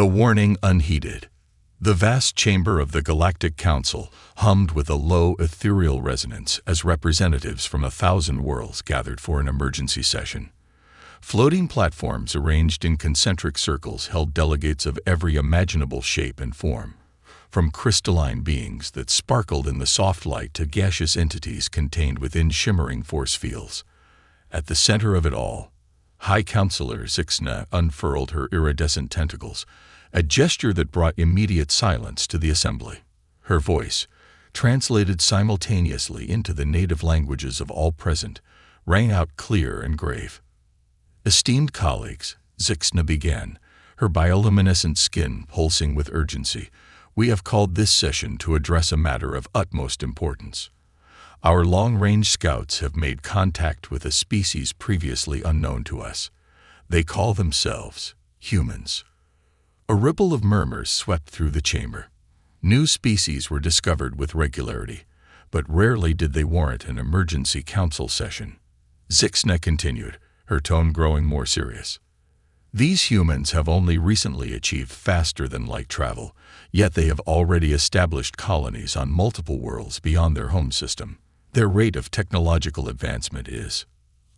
The warning unheeded. The vast chamber of the Galactic Council hummed with a low ethereal resonance as representatives from 1,000 worlds gathered for an emergency session. Floating platforms arranged in concentric circles held delegates of every imaginable shape and form, from crystalline beings that sparkled in the soft light to gaseous entities contained within shimmering force fields. At the center of it all, High Counselor Zixna unfurled her iridescent tentacles, a gesture that brought immediate silence to the assembly. Her voice, translated simultaneously into the native languages of all present, rang out clear and grave. "Esteemed colleagues," Zixna began, her bioluminescent skin pulsing with urgency, "we have called this session to address a matter of utmost importance. Our long-range scouts have made contact with a species previously unknown to us. They call themselves humans." A ripple of murmurs swept through the chamber. New species were discovered with regularity, but rarely did they warrant an emergency council session. Zixna continued, her tone growing more serious. "These humans have only recently achieved faster-than-light travel, yet they have already established colonies on multiple worlds beyond their home system. Their rate of technological advancement is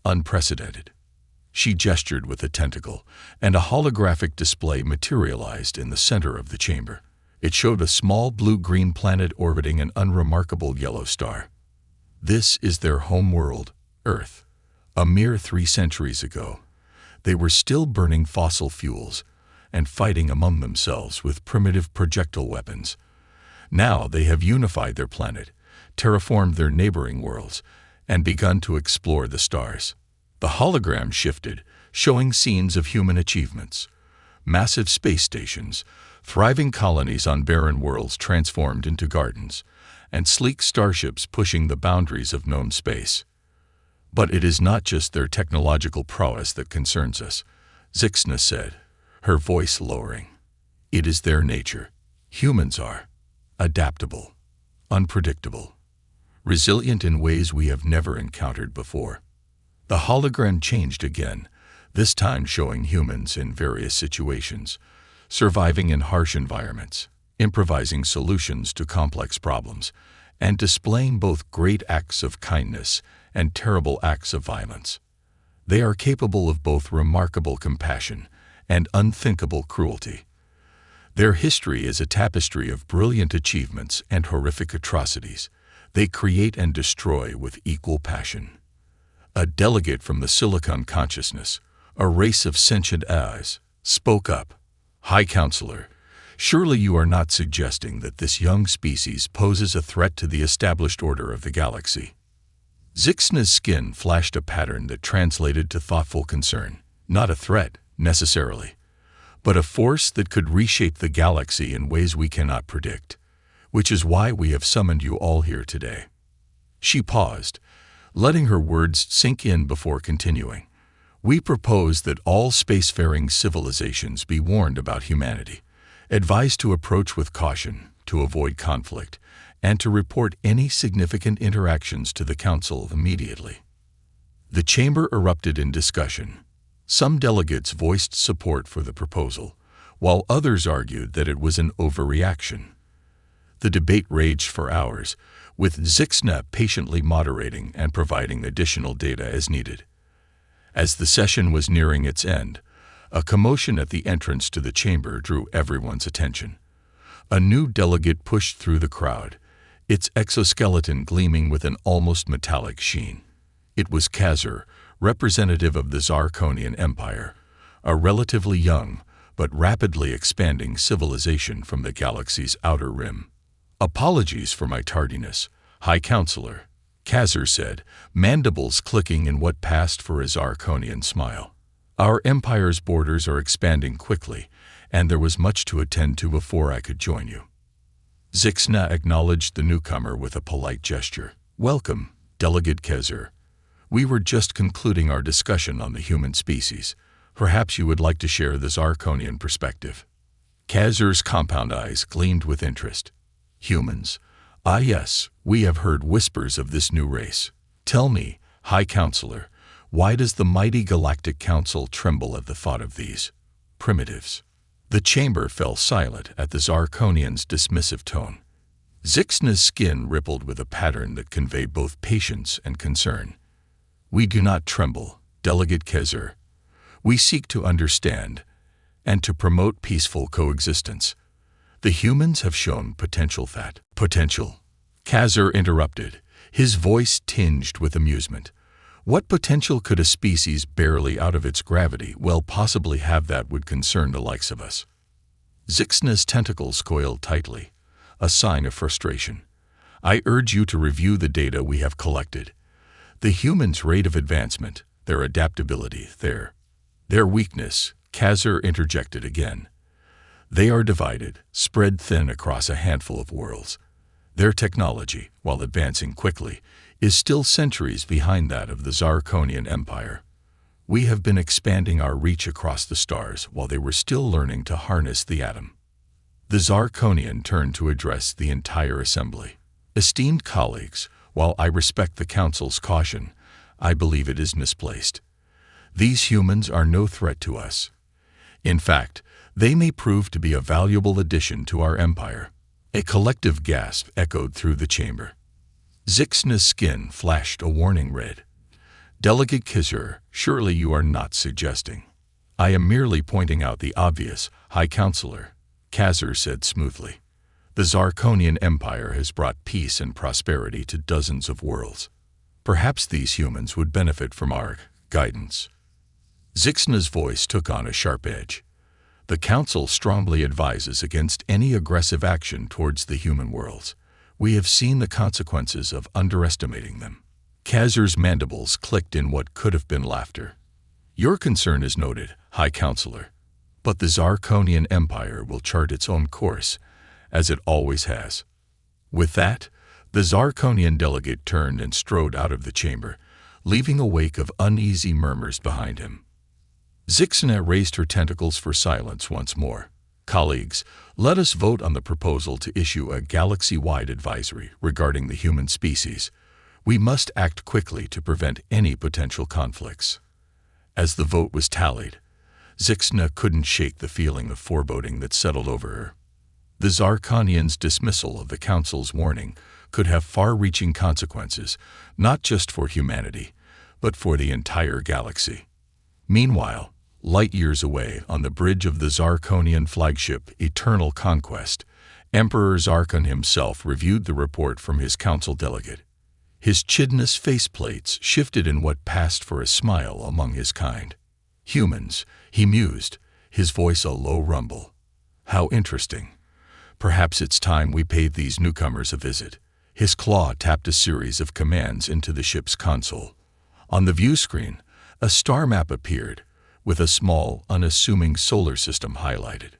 unprecedented." She gestured with a tentacle, and a holographic display materialized in the center of the chamber. It showed a small blue-green planet orbiting an unremarkable yellow star. This is their home world, Earth. A mere 3 centuries ago, they were still burning fossil fuels and fighting among themselves with primitive projectile weapons. Now they have unified their planet, terraformed their neighboring worlds, and begun to explore the stars. The hologram shifted, showing scenes of human achievements. Massive space stations, thriving colonies on barren worlds transformed into gardens, and sleek starships pushing the boundaries of known space. "But it is not just their technological prowess that concerns us," Zixna said, her voice lowering. "It is their nature. Humans are adaptable, unpredictable, resilient in ways we have never encountered before." The hologram changed again, this time showing humans in various situations, surviving in harsh environments, improvising solutions to complex problems, and displaying both great acts of kindness and terrible acts of violence. They are capable of both remarkable compassion and unthinkable cruelty. Their history is a tapestry of brilliant achievements and horrific atrocities. They create and destroy with equal passion. A delegate from the Silicon Consciousness, a race of sentient eyes, spoke up. "High Counselor, surely you are not suggesting that this young species poses a threat to the established order of the galaxy?" Zixna's skin flashed a pattern that translated to thoughtful concern. "Not a threat, necessarily, but a force that could reshape the galaxy in ways we cannot predict, which is why we have summoned you all here today." She paused, letting her words sink in before continuing. "We propose that all spacefaring civilizations be warned about humanity, advised to approach with caution, to avoid conflict, and to report any significant interactions to the Council immediately." The chamber erupted in discussion. Some delegates voiced support for the proposal, while others argued that it was an overreaction. The debate raged for hours, with Zixna patiently moderating and providing additional data as needed. As the session was nearing its end, a commotion at the entrance to the chamber drew everyone's attention. A new delegate pushed through the crowd, its exoskeleton gleaming with an almost metallic sheen. It was Kazur, representative of the Zarkonian Empire, a relatively young but rapidly expanding civilization from the galaxy's outer rim. "Apologies for my tardiness, High Counselor," Kazur said, mandibles clicking in what passed for a Zarkonian smile. "Our empire's borders are expanding quickly, and there was much to attend to before I could join you." Zixna acknowledged the newcomer with a polite gesture. "Welcome, Delegate Kazur. We were just concluding our discussion on the human species. Perhaps you would like to share the Zarkonian perspective." Kazur's compound eyes gleamed with interest. "Humans? Ah yes, we have heard whispers of this new race. Tell me, High Counselor, why does the mighty Galactic Council tremble at the thought of these primitives?" The chamber fell silent at the Zarkonian's dismissive tone. Zixna's skin rippled with a pattern that conveyed both patience and concern. "We do not tremble, Delegate Kezer. We seek to understand and to promote peaceful coexistence. The humans have shown potential." Potential? Kezer interrupted, his voice tinged with amusement. What potential could a species barely out of its gravity possibly have that would concern the likes of us? Zixna's tentacles coiled tightly, a sign of frustration. "I urge you to review the data we have collected. The humans' rate of advancement, their adaptability, their weakness," Kezer interjected again. "They are divided, spread thin across a handful of worlds. Their technology, while advancing quickly, is still centuries behind that of the Zarkonian Empire. We have been expanding our reach across the stars while they were still learning to harness the atom." The Zarkonian turned to address the entire assembly. "Esteemed colleagues, while I respect the Council's caution, I believe it is misplaced. These humans are no threat to us. In fact, they may prove to be a valuable addition to our empire." A collective gasp echoed through the chamber. Zixna's skin flashed a warning red. "Delegate Kezer, surely you are not suggesting—" "I am merely pointing out the obvious, High Counselor," Kezer said smoothly. "The Zarkonian Empire has brought peace and prosperity to dozens of worlds. Perhaps these humans would benefit from our guidance." Zixna's voice took on a sharp edge. "The Council strongly advises against any aggressive action towards the human worlds. We have seen the consequences of underestimating them." Kezer's mandibles clicked in what could have been laughter. "Your concern is noted, High Counselor, but the Zarkonian Empire will chart its own course, as it always has." With that, the Zarkonian delegate turned and strode out of the chamber, leaving a wake of uneasy murmurs behind him. Zixna raised her tentacles for silence once more. "Colleagues, let us vote on the proposal to issue a galaxy-wide advisory regarding the human species. We must act quickly to prevent any potential conflicts." As the vote was tallied, Zixna couldn't shake the feeling of foreboding that settled over her. The Zarkonian's dismissal of the Council's warning could have far-reaching consequences, not just for humanity, but for the entire galaxy. Meanwhile, light years away on the bridge of the Zarkonian flagship Eternal Conquest, Emperor Zarkon himself reviewed the report from his council delegate. His chidnous faceplates shifted in what passed for a smile among his kind. "Humans," he mused, his voice a low rumble. "How interesting. Perhaps it's time we paid these newcomers a visit." His claw tapped a series of commands into the ship's console. On the view screen, a star map appeared, with a small, unassuming solar system highlighted.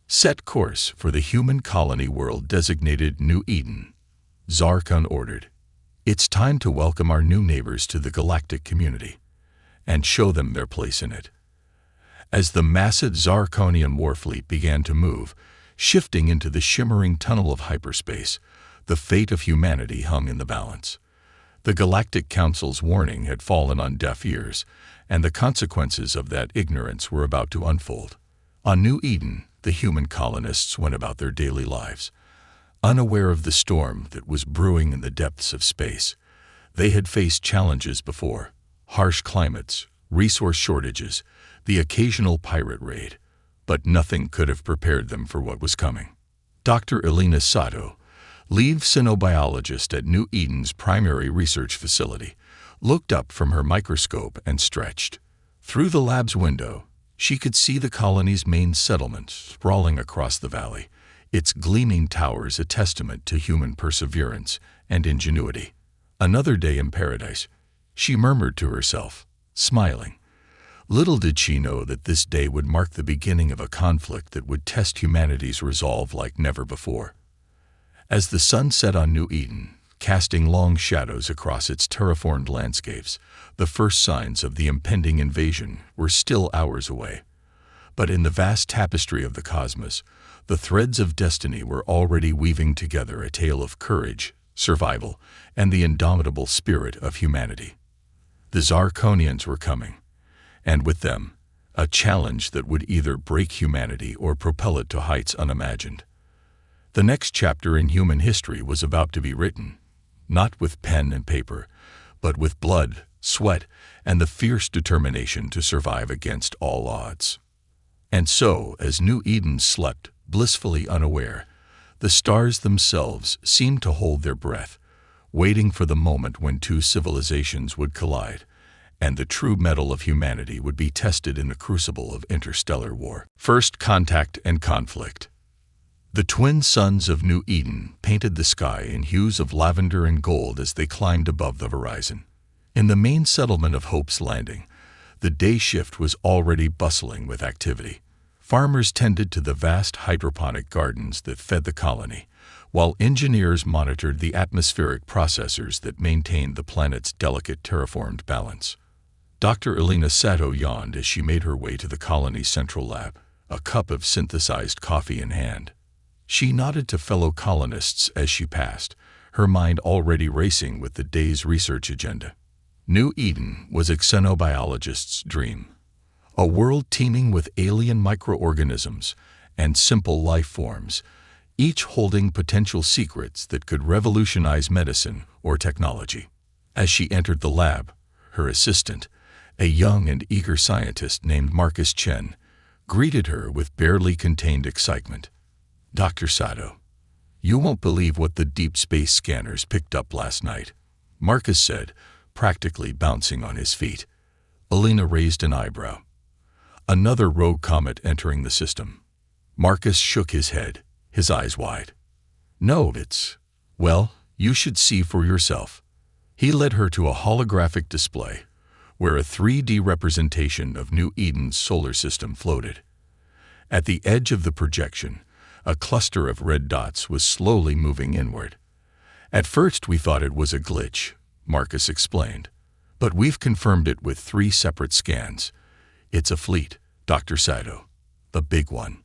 "Set course for the human colony world designated New Eden," Zarkon ordered. "It's time to welcome our new neighbors to the galactic community, and show them their place in it." As the massive Zarkonian warfleet began to move, shifting into the shimmering tunnel of hyperspace, the fate of humanity hung in the balance. The Galactic Council's warning had fallen on deaf ears, and the consequences of that ignorance were about to unfold. On New Eden, the human colonists went about their daily lives, unaware of the storm that was brewing in the depths of space. They had faced challenges before: harsh climates, resource shortages, the occasional pirate raid, but nothing could have prepared them for what was coming. Dr. Elena Sato, lead cynobiologist at New Eden's primary research facility, looked up from her microscope and stretched. Through the lab's window, she could see the colony's main settlement sprawling across the valley, its gleaming towers a testament to human perseverance and ingenuity. "Another day in paradise," she murmured to herself, smiling. Little did she know that this day would mark the beginning of a conflict that would test humanity's resolve like never before. As the sun set on New Eden, casting long shadows across its terraformed landscapes, the first signs of the impending invasion were still hours away. But in the vast tapestry of the cosmos, the threads of destiny were already weaving together a tale of courage, survival, and the indomitable spirit of humanity. The Zarkonians were coming, and with them, a challenge that would either break humanity or propel it to heights unimagined. The next chapter in human history was about to be written, not with pen and paper, but with blood, sweat, and the fierce determination to survive against all odds. And so, as New Eden slept, blissfully unaware, the stars themselves seemed to hold their breath, waiting for the moment when two civilizations would collide, and the true mettle of humanity would be tested in the crucible of interstellar war. First contact and conflict. The twin suns of New Eden painted the sky in hues of lavender and gold as they climbed above the horizon. In the main settlement of Hope's Landing, the day shift was already bustling with activity. Farmers tended to the vast hydroponic gardens that fed the colony, while engineers monitored the atmospheric processors that maintained the planet's delicate terraformed balance. Dr. Elena Sato yawned as she made her way to the colony's central lab, a cup of synthesized coffee in hand. She nodded to fellow colonists as she passed, her mind already racing with the day's research agenda. New Eden was a xenobiologist's dream, a world teeming with alien microorganisms and simple life forms, each holding potential secrets that could revolutionize medicine or technology. As she entered the lab, her assistant, a young and eager scientist named Marcus Chen, greeted her with barely contained excitement. "Dr. Sato, you won't believe what the deep space scanners picked up last night," Marcus said, practically bouncing on his feet. Elena raised an eyebrow. "Another rogue comet entering the system." Marcus shook his head, his eyes wide. "No, well, you should see for yourself." He led her to a holographic display, where a 3D representation of New Eden's solar system floated. At the edge of the projection, a cluster of red dots was slowly moving inward. "At first we thought it was a glitch," Marcus explained, "but we've confirmed it with 3 separate scans. It's a fleet, Dr. Sato, the big one.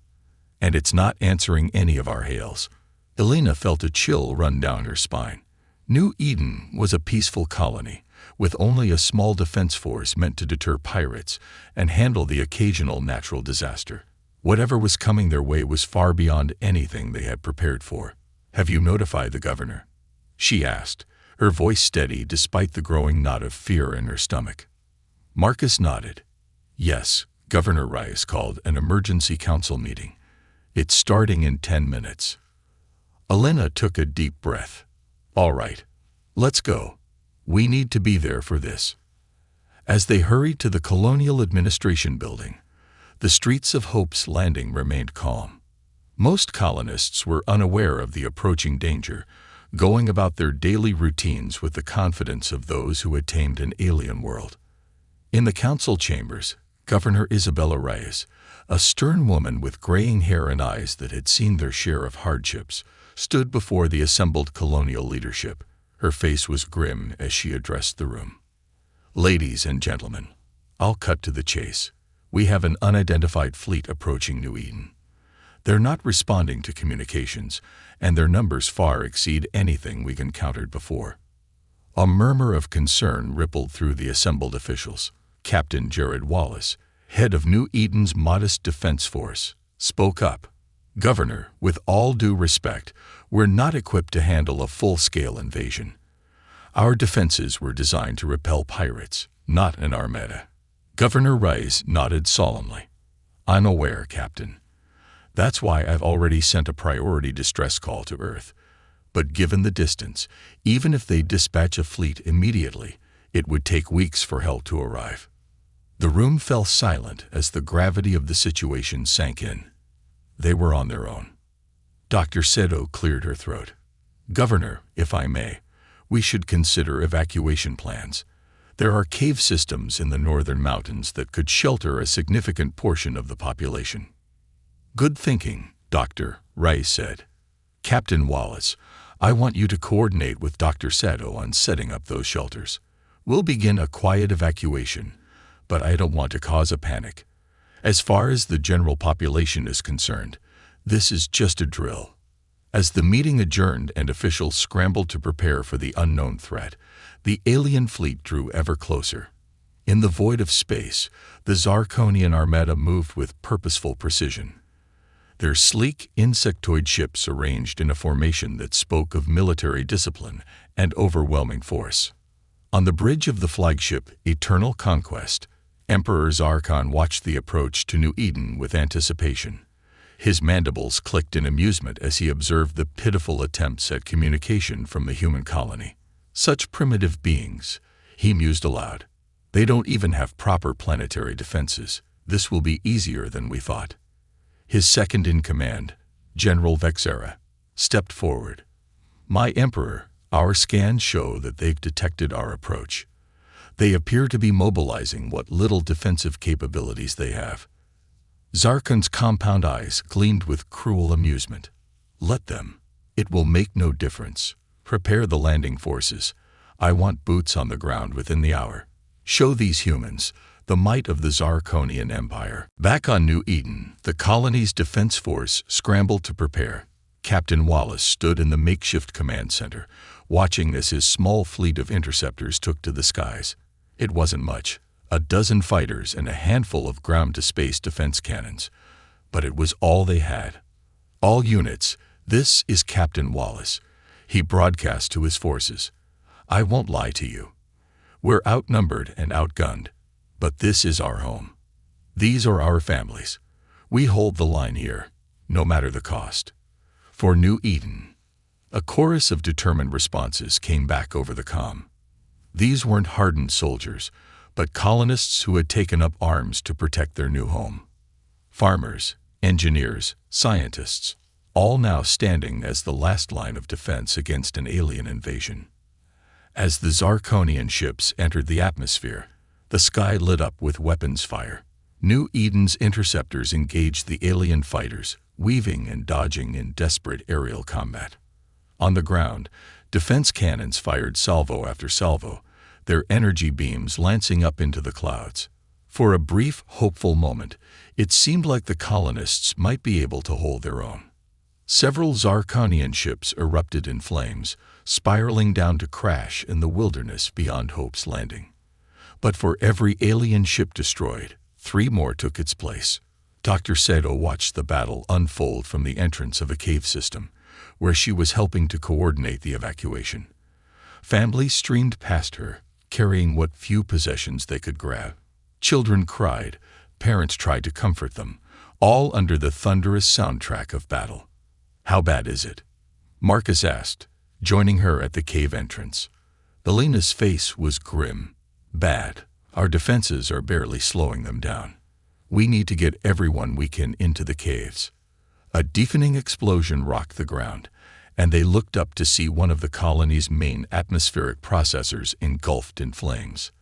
And it's not answering any of our hails." Elena felt a chill run down her spine. New Eden was a peaceful colony, with only a small defense force meant to deter pirates and handle the occasional natural disaster. Whatever was coming their way was far beyond anything they had prepared for. "Have you notified the governor?" she asked, her voice steady despite the growing knot of fear in her stomach. Marcus nodded. "Yes, Governor Rice called an emergency council meeting. It's starting in 10 minutes. Elena took a deep breath. "All right, let's go. We need to be there for this." As they hurried to the Colonial Administration Building, the streets of Hope's Landing remained calm. Most colonists were unaware of the approaching danger, going about their daily routines with the confidence of those who had tamed an alien world. In the council chambers, Governor Isabella Reyes, a stern woman with graying hair and eyes that had seen their share of hardships, stood before the assembled colonial leadership. Her face was grim as she addressed the room. "Ladies and gentlemen, I'll cut to the chase. We have an unidentified fleet approaching New Eden. They're not responding to communications, and their numbers far exceed anything we've encountered before." A murmur of concern rippled through the assembled officials. Captain Jared Wallace, head of New Eden's modest defense force, spoke up. "Governor, with all due respect, we're not equipped to handle a full-scale invasion. Our defenses were designed to repel pirates, not an armada." Governor Rice nodded solemnly. "I'm aware, Captain. That's why I've already sent a priority distress call to Earth. But given the distance, even if they dispatch a fleet immediately, it would take weeks for help to arrive." The room fell silent as the gravity of the situation sank in. They were on their own. Dr. Sato cleared her throat. "Governor, if I may, we should consider evacuation plans. There are cave systems in the northern mountains that could shelter a significant portion of the population." "Good thinking, Doctor," Rice said. "Captain Wallace, I want you to coordinate with Dr. Sato on setting up those shelters. We'll begin a quiet evacuation, but I don't want to cause a panic. As far as the general population is concerned, this is just a drill." As the meeting adjourned and officials scrambled to prepare for the unknown threat, the alien fleet drew ever closer. In the void of space, the Zarkonian armada moved with purposeful precision. Their sleek, insectoid ships arranged in a formation that spoke of military discipline and overwhelming force. On the bridge of the flagship Eternal Conquest, Emperor Zarkon watched the approach to New Eden with anticipation. His mandibles clicked in amusement as he observed the pitiful attempts at communication from the human colony. Such primitive beings, he mused aloud. They don't even have proper planetary defenses. This will be easier than we thought. His second-in-command, General Vexera, stepped forward. My Emperor, our scans show that they've detected our approach. They appear to be mobilizing what little defensive capabilities they have. Zarkon's compound eyes gleamed with cruel amusement. Let them. It will make no difference. Prepare the landing forces. I want boots on the ground within the hour. Show these humans the might of the Zarkonian Empire. Back on New Eden, the colony's defense force scrambled to prepare. Captain Wallace stood in the makeshift command center, watching as his small fleet of interceptors took to the skies. It wasn't much, a dozen fighters and a handful of ground-to-space defense cannons, but it was all they had. All units, this is Captain Wallace. He broadcast to his forces. I won't lie to you. We're outnumbered and outgunned, but this is our home. These are our families. We hold the line here, no matter the cost. For New Eden. A chorus of determined responses came back over the comm. These weren't hardened soldiers, but colonists who had taken up arms to protect their new home. Farmers, engineers, scientists, all now standing as the last line of defense against an alien invasion. As the Zarkonian ships entered the atmosphere, the sky lit up with weapons fire. New Eden's interceptors engaged the alien fighters, weaving and dodging in desperate aerial combat. On the ground, defense cannons fired salvo after salvo, their energy beams lancing up into the clouds. For a brief, hopeful moment, it seemed like the colonists might be able to hold their own. Several Zarkonian ships erupted in flames, spiraling down to crash in the wilderness beyond Hope's Landing. But for every alien ship destroyed, 3 more took its place. Dr. Sato watched the battle unfold from the entrance of a cave system, where she was helping to coordinate the evacuation. Families streamed past her, carrying what few possessions they could grab. Children cried, parents tried to comfort them, all under the thunderous soundtrack of battle. How bad is it? Marcus asked, joining her at the cave entrance. Belena's face was grim. Bad. Our defenses are barely slowing them down. We need to get everyone we can into the caves. A deafening explosion rocked the ground, and they looked up to see one of the colony's main atmospheric processors engulfed in flames.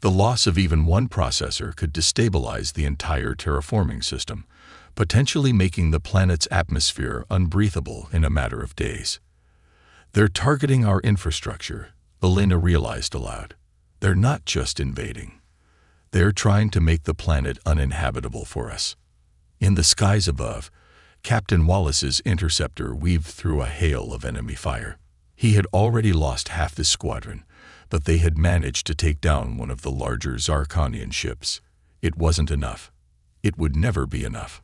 The loss of even one processor could destabilize the entire terraforming system, potentially making the planet's atmosphere unbreathable in a matter of days. They're targeting our infrastructure, Belena realized aloud. They're not just invading. They're trying to make the planet uninhabitable for us. In the skies above, Captain Wallace's interceptor weaved through a hail of enemy fire. He had already lost half his squadron, but they had managed to take down one of the larger Zarkonian ships. It wasn't enough. It would never be enough.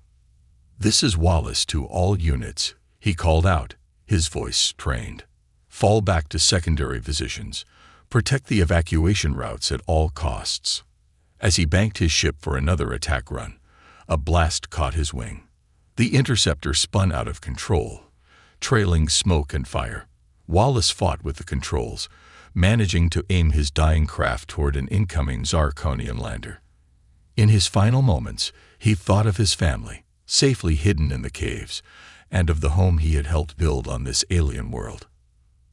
This is Wallace to all units, he called out, his voice strained. Fall back to secondary positions. Protect the evacuation routes at all costs. As he banked his ship for another attack run, a blast caught his wing. The interceptor spun out of control, trailing smoke and fire. Wallace fought with the controls, managing to aim his dying craft toward an incoming Zarkonian lander. In his final moments, he thought of his family, safely hidden in the caves, and of the home he had helped build on this alien world.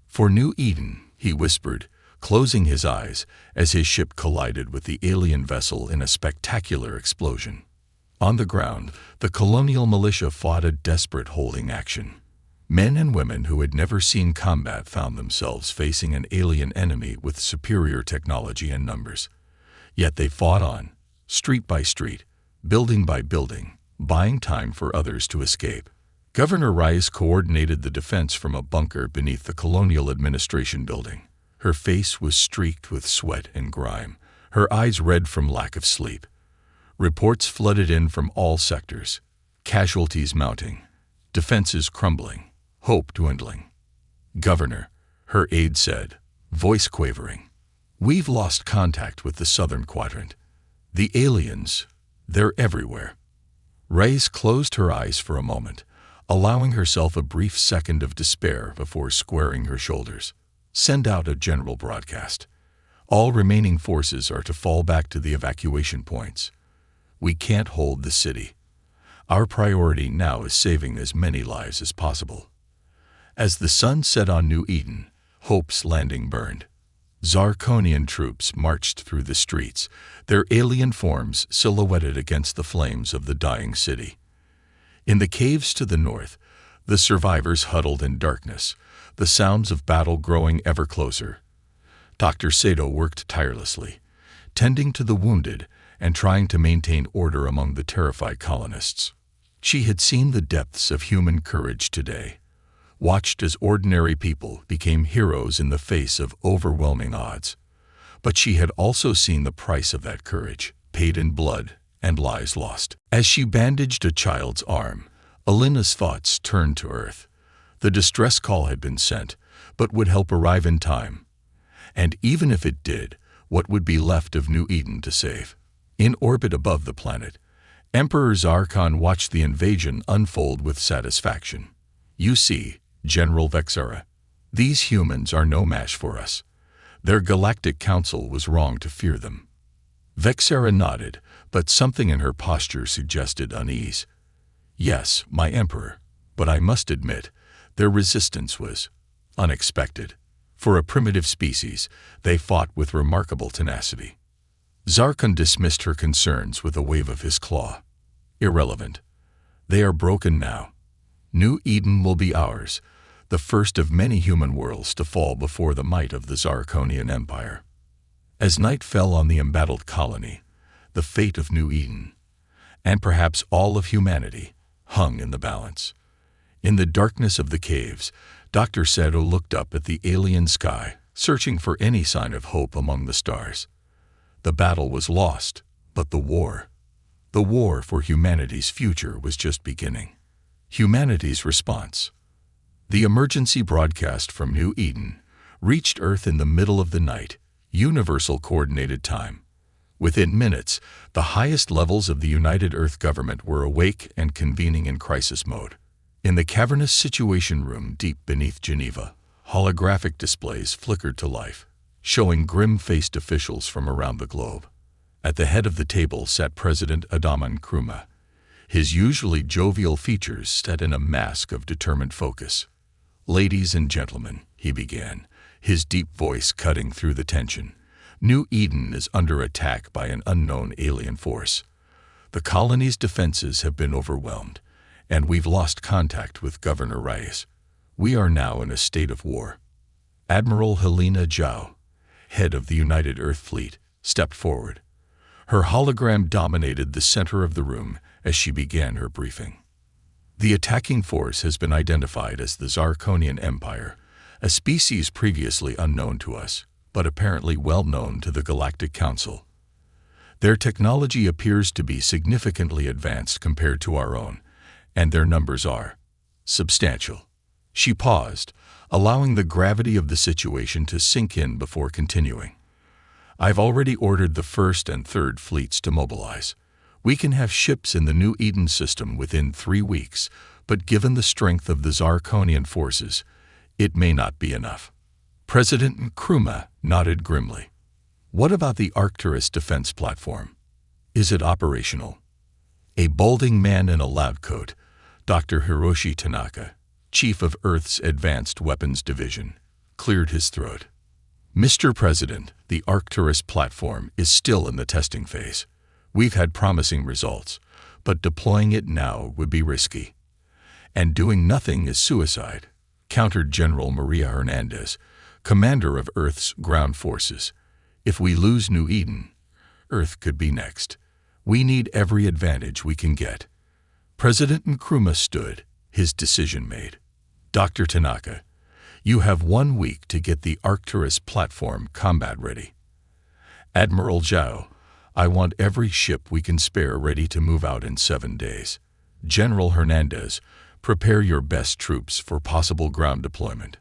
For New Eden, he whispered, closing his eyes as his ship collided with the alien vessel in a spectacular explosion. On the ground, the colonial militia fought a desperate holding action. Men and women who had never seen combat found themselves facing an alien enemy with superior technology and numbers. Yet they fought on, street by street, building by building, buying time for others to escape. Governor Rice coordinated the defense from a bunker beneath the Colonial Administration building. Her face was streaked with sweat and grime, her eyes red from lack of sleep. Reports flooded in from all sectors. Casualties mounting, defenses crumbling, hope dwindling. "Governor," her aide said, voice quavering, "we've lost contact with the southern quadrant. The aliens, they're everywhere." Reyes closed her eyes for a moment, allowing herself a brief second of despair before squaring her shoulders. "Send out a general broadcast. All remaining forces are to fall back to the evacuation points. We can't hold the city. Our priority now is saving as many lives as possible." As the sun set on New Eden, Hope's Landing burned. Zarkonian troops marched through the streets, their alien forms silhouetted against the flames of the dying city. In the caves to the north, the survivors huddled in darkness, the sounds of battle growing ever closer. Dr. Sato worked tirelessly, tending to the wounded and trying to maintain order among the terrified colonists. She had seen the depths of human courage today, watched as ordinary people became heroes in the face of overwhelming odds. But she had also seen the price of that courage, paid in blood and lives lost. As she bandaged a child's arm, Alina's thoughts turned to Earth. The distress call had been sent, but would help arrive in time. And even if it did, what would be left of New Eden to save? In orbit above the planet, Emperor Zarkon watched the invasion unfold with satisfaction. "You see, General Vexera, these humans are no match for us. Their Galactic Council was wrong to fear them." Vexera nodded, but something in her posture suggested unease. "Yes, my Emperor, but I must admit, their resistance was unexpected. For a primitive species, they fought with remarkable tenacity." Zarkon dismissed her concerns with a wave of his claw. "Irrelevant. They are broken now. New Eden will be ours, the first of many human worlds to fall before the might of the Zarkonian Empire." As night fell on the embattled colony, the fate of New Eden, and perhaps all of humanity, hung in the balance. In the darkness of the caves, Dr. Sato looked up at the alien sky, searching for any sign of hope among the stars. The battle was lost, but the war for humanity's future was just beginning. Humanity's response. The emergency broadcast from New Eden reached Earth in the middle of the night, universal coordinated time. Within minutes, the highest levels of the United Earth government were awake and convening in crisis mode. In the cavernous Situation Room deep beneath Geneva, holographic displays flickered to life, showing grim-faced officials from around the globe. At the head of the table sat President Adaman Kruma, his usually jovial features set in a mask of determined focus. "Ladies and gentlemen," he began, his deep voice cutting through the tension, "New Eden is under attack by an unknown alien force. The colony's defenses have been overwhelmed, and we've lost contact with Governor Reyes. We are now in a state of war." Admiral Helena Zhao, head of the United Earth Fleet, stepped forward. Her hologram dominated the center of the room as she began her briefing. "The attacking force has been identified as the Zarkonian Empire, a species previously unknown to us, but apparently well known to the Galactic Council. Their technology appears to be significantly advanced compared to our own, and their numbers are substantial." She paused, allowing the gravity of the situation to sink in before continuing. "I've already ordered the 1st and 3rd fleets to mobilize. We can have ships in the New Eden system within 3 weeks, but given the strength of the Zarkonian forces, it may not be enough." President Nkrumah nodded grimly. "What about the Arcturus defense platform? Is it operational?" A balding man in a lab coat, Dr. Hiroshi Tanaka, chief of Earth's Advanced Weapons Division, cleared his throat. "Mr. President, the Arcturus platform is still in the testing phase. We've had promising results, but deploying it now would be risky. And doing nothing is suicide," countered General Maria Hernandez, commander of Earth's ground forces. "If we lose New Eden, Earth could be next. We need every advantage we can get." President Nkrumah stood, his decision made. "Dr. Tanaka, you have 1 week to get the Arcturus platform combat ready." Admiral Zhao, I want every ship we can spare ready to move out in 7 days. General Hernandez, prepare your best troops for possible ground deployment.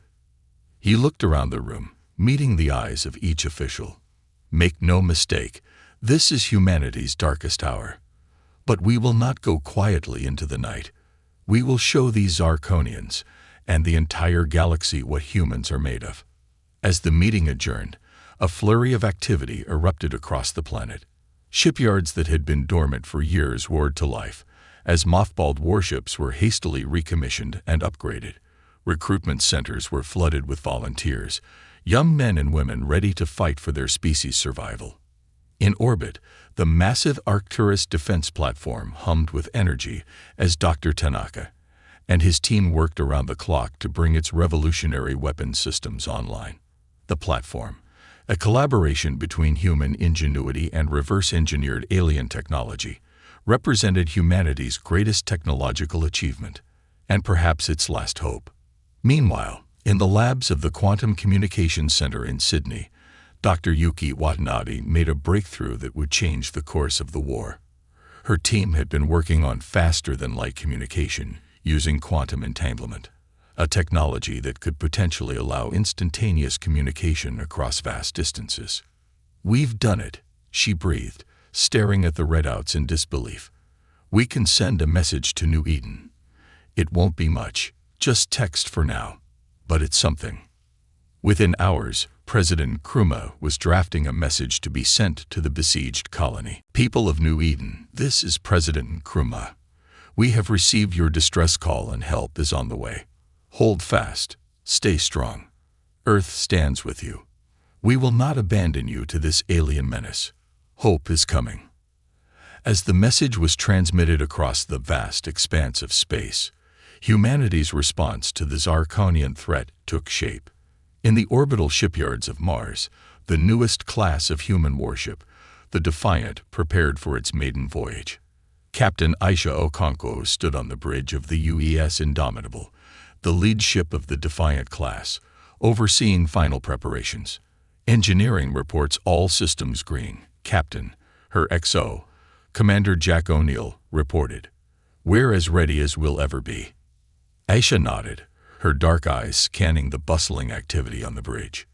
He looked around the room, meeting the eyes of each official. Make no mistake, this is humanity's darkest hour. But we will not go quietly into the night. We will show these Zarkonians and the entire galaxy what humans are made of. As the meeting adjourned, a flurry of activity erupted across the planet. Shipyards that had been dormant for years roared to life, as mothballed warships were hastily recommissioned and upgraded. Recruitment centers were flooded with volunteers, young men and women ready to fight for their species' survival. In orbit, the massive Arcturus defense platform hummed with energy as Dr. Tanaka and his team worked around the clock to bring its revolutionary weapon systems online. The platform, a collaboration between human ingenuity and reverse-engineered alien technology, represented humanity's greatest technological achievement, and perhaps its last hope. Meanwhile, in the labs of the Quantum Communications Center in Sydney, Dr. Yuki Watanabe made a breakthrough that would change the course of the war. Her team had been working on faster-than-light communication using quantum entanglement, a technology that could potentially allow instantaneous communication across vast distances. "We've done it," she breathed, staring at the readouts in disbelief. "We can send a message to New Eden. It won't be much, just text for now, but it's something." Within hours, President Nkrumah was drafting a message to be sent to the besieged colony. "People of New Eden, this is President Nkrumah. We have received your distress call and help is on the way. Hold fast, stay strong. Earth stands with you. We will not abandon you to this alien menace. Hope is coming." As the message was transmitted across the vast expanse of space, humanity's response to the Zarkonian threat took shape. In the orbital shipyards of Mars, the newest class of human warship, the Defiant, prepared for its maiden voyage. Captain Aisha Okonkwo stood on the bridge of the UES Indomitable, the lead ship of the Defiant class, overseeing final preparations. "Engineering reports all systems green, Captain," her XO, Commander Jack O'Neill, reported. "We're as ready as we'll ever be." Aisha nodded, her dark eyes scanning the bustling activity on the bridge.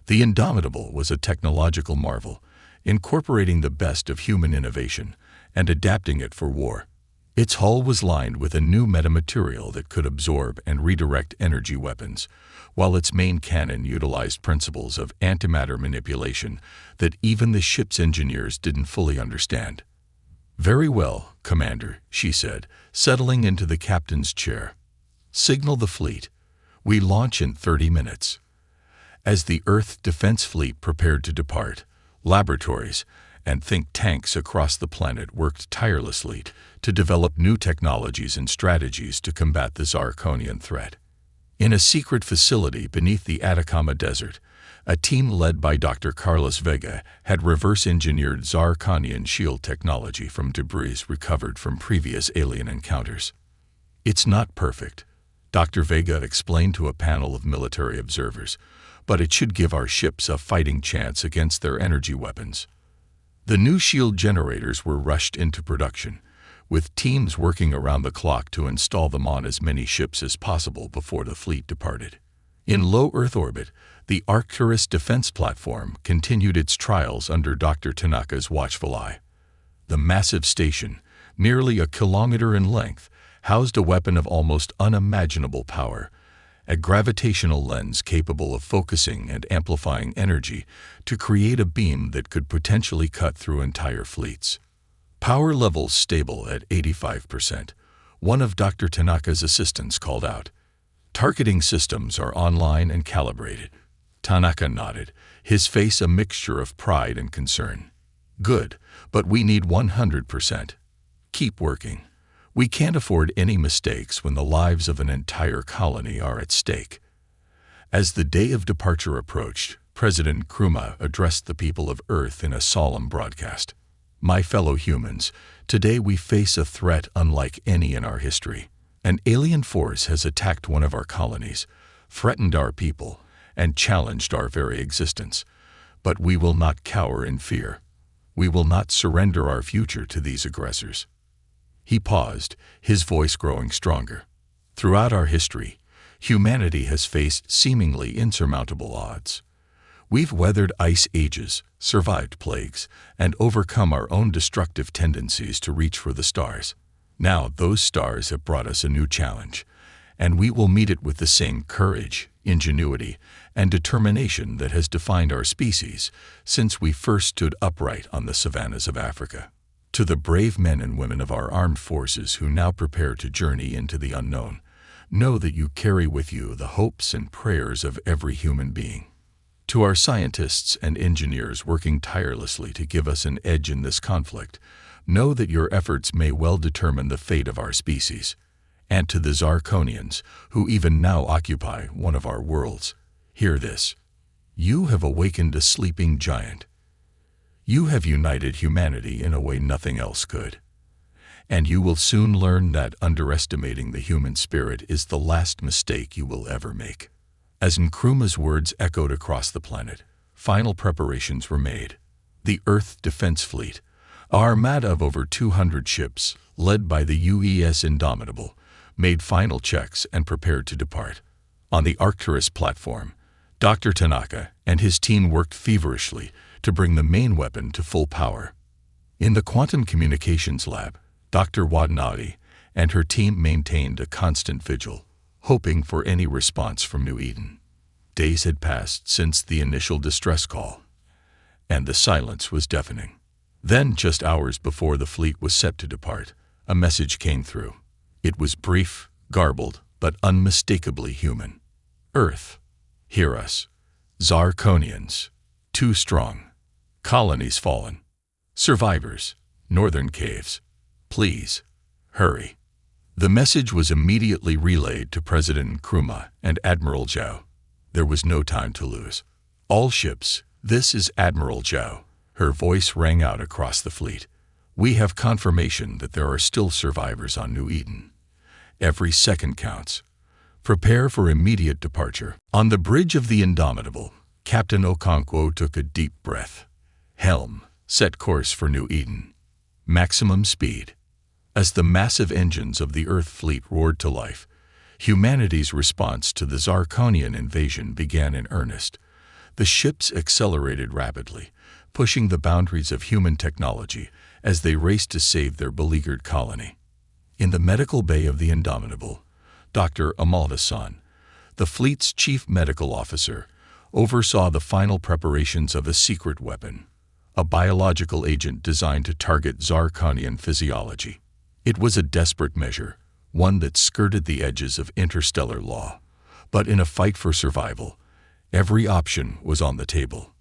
The Indomitable was a technological marvel, incorporating the best of human innovation and adapting it for war. Its hull was lined with a new metamaterial that could absorb and redirect energy weapons, while its main cannon utilized principles of antimatter manipulation that even the ship's engineers didn't fully understand. "Very well, Commander," she said, settling into the captain's chair. "Signal the fleet. We launch in 30 minutes." As the Earth Defense Fleet prepared to depart, laboratories and think tanks across the planet worked tirelessly to develop new technologies and strategies to combat the Zarkonian threat. In a secret facility beneath the Atacama Desert, a team led by Dr. Carlos Vega had reverse-engineered Zarkonian shield technology from debris recovered from previous alien encounters. "It's not perfect," Dr. Vega explained to a panel of military observers, "but it should give our ships a fighting chance against their energy weapons." The new shield generators were rushed into production, with teams working around the clock to install them on as many ships as possible before the fleet departed. In low Earth orbit, the Arcturus defense platform continued its trials under Dr. Tanaka's watchful eye. The massive station, nearly a kilometer in length, housed a weapon of almost unimaginable power, a gravitational lens capable of focusing and amplifying energy to create a beam that could potentially cut through entire fleets. "Power levels stable at 85%, one of Dr. Tanaka's assistants called out. "Targeting systems are online and calibrated." Tanaka nodded, his face a mixture of pride and concern. "Good, but we need 100%. Keep working. We can't afford any mistakes when the lives of an entire colony are at stake." As the day of departure approached, President Nkrumah addressed the people of Earth in a solemn broadcast. "My fellow humans, today we face a threat unlike any in our history. An alien force has attacked one of our colonies, threatened our people, and challenged our very existence. But we will not cower in fear. We will not surrender our future to these aggressors." He paused, his voice growing stronger. Throughout our history, humanity has faced seemingly insurmountable odds. We've weathered ice ages, survived plagues, and overcome our own destructive tendencies to reach for the stars. Now those stars have brought us a new challenge, and we will meet it with the same courage, ingenuity, and determination that has defined our species since we first stood upright on the savannas of Africa. To the brave men and women of our armed forces who now prepare to journey into the unknown, know that you carry with you the hopes and prayers of every human being. To our scientists and engineers working tirelessly to give us an edge in this conflict, know that your efforts may well determine the fate of our species. And to the Zarkonians, who even now occupy one of our worlds, hear this. You have awakened a sleeping giant. You have united humanity in a way nothing else could. And you will soon learn that underestimating the human spirit is the last mistake you will ever make. As Nkrumah's words echoed across the planet, final preparations were made. The Earth Defense Fleet, a armada of over 200 ships, led by the UES Indomitable, made final checks and prepared to depart. On the Arcturus platform, Dr. Tanaka and his team worked feverishly to bring the main weapon to full power. In the Quantum Communications Lab, Dr. Watanabe and her team maintained a constant vigil, hoping for any response from New Eden. Days had passed since the initial distress call, and the silence was deafening. Then, just hours before the fleet was set to depart, a message came through. It was brief, garbled, but unmistakably human. Earth, hear us. Zarkonians, too strong. Colonies fallen. Survivors, northern caves. Please, hurry. The message was immediately relayed to President Nkrumah and Admiral Zhao. There was no time to lose. All ships, this is Admiral Zhao. Her voice rang out across the fleet. We have confirmation that there are still survivors on New Eden. Every second counts. Prepare for immediate departure. On the bridge of the Indomitable, Captain Okonkwo took a deep breath. Helm, set course for New Eden. Maximum speed. As the massive engines of the Earth fleet roared to life, humanity's response to the Zarkonian invasion began in earnest. The ships accelerated rapidly, pushing the boundaries of human technology as they raced to save their beleaguered colony. In the medical bay of the Indomitable, Dr. Amaldasan, the fleet's chief medical officer, oversaw the final preparations of a secret weapon, a biological agent designed to target Zarkonian physiology. It was a desperate measure, one that skirted the edges of interstellar law. But in a fight for survival, every option was on the table.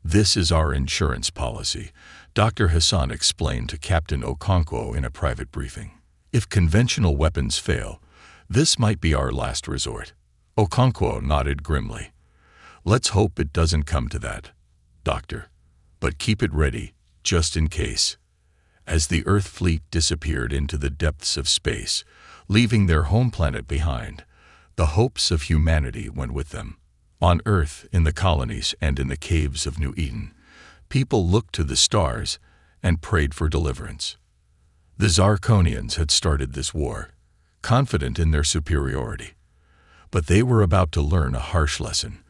This is our insurance policy, Dr. Hassan explained to Captain Okonkwo in a private briefing. If conventional weapons fail, this might be our last resort. Okonkwo nodded grimly. Let's hope it doesn't come to that, Doctor. But keep it ready, just in case. As the Earth fleet disappeared into the depths of space, leaving their home planet behind, the hopes of humanity went with them. On Earth, in the colonies, and in the caves of New Eden, people looked to the stars and prayed for deliverance. The Zarkonians had started this war, confident in their superiority. But they were about to learn a harsh lesson,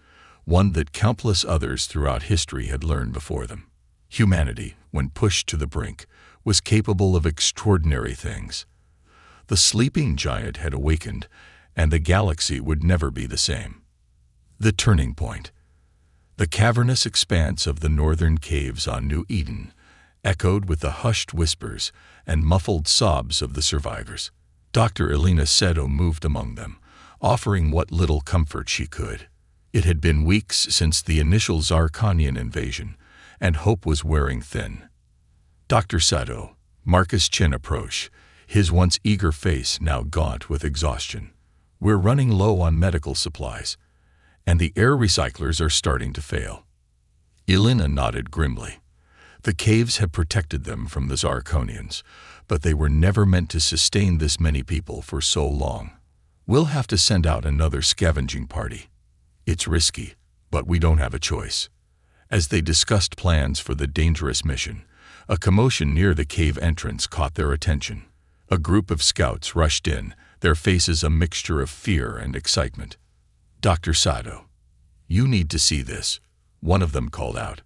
one that countless others throughout history had learned before them. Humanity, when pushed to the brink, was capable of extraordinary things. The sleeping giant had awakened, and the galaxy would never be the same. The turning point. The cavernous expanse of the northern caves on New Eden echoed with the hushed whispers and muffled sobs of the survivors. Dr. Elena Seto moved among them, offering what little comfort she could. It had been weeks since the initial Zarkonian invasion, and hope was wearing thin. Dr. Sato, Marcus Chin approached, his once eager face now gaunt with exhaustion. We're running low on medical supplies, and the air recyclers are starting to fail. Elena nodded grimly. The caves had protected them from the Zarkonians, but they were never meant to sustain this many people for so long. We'll have to send out another scavenging party. It's risky, but we don't have a choice. As they discussed plans for the dangerous mission, a commotion near the cave entrance caught their attention. A group of scouts rushed in, their faces a mixture of fear and excitement. "Dr. Sato, you need to see this," one of them called out.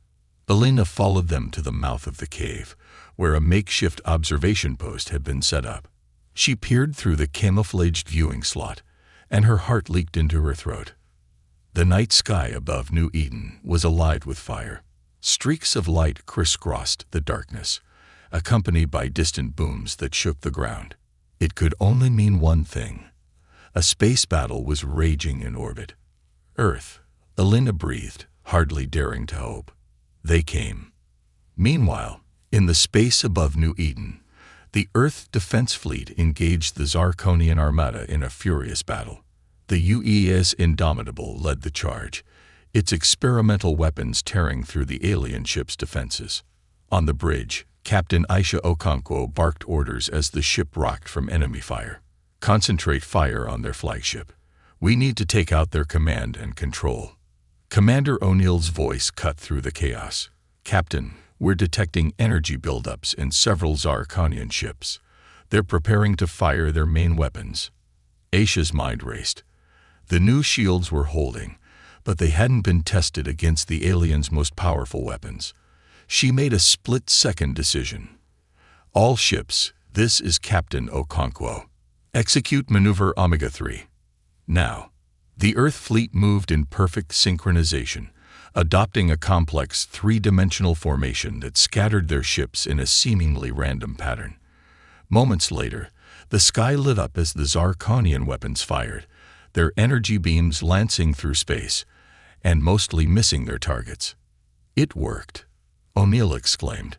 Elena followed them to the mouth of the cave, where a makeshift observation post had been set up. She peered through the camouflaged viewing slot, and her heart leaked into her throat. The night sky above New Eden was alive with fire. Streaks of light crisscrossed the darkness, accompanied by distant booms that shook the ground. It could only mean one thing. A space battle was raging in orbit. Earth, Elena breathed, hardly daring to hope. They came. Meanwhile, in the space above New Eden, the Earth Defense Fleet engaged the Zarkonian Armada in a furious battle. The UES Indomitable led the charge, its experimental weapons tearing through the alien ship's defenses. On the bridge, Captain Aisha Okonkwo barked orders as the ship rocked from enemy fire. "Concentrate fire on their flagship. We need to take out their command and control." Commander O'Neill's voice cut through the chaos. "Captain, we're detecting energy buildups in several Zarkonian ships. They're preparing to fire their main weapons." Aisha's mind raced. The new shields were holding, but they hadn't been tested against the aliens' most powerful weapons. She made a split-second decision. "All ships, this is Captain Okonkwo. Execute Maneuver Omega-3. Now." The Earth fleet moved in perfect synchronization, adopting a complex three-dimensional formation that scattered their ships in a seemingly random pattern. Moments later, the sky lit up as the Zarkonian weapons fired, their energy beams lancing through space, and mostly missing their targets. "It worked," O'Neill exclaimed.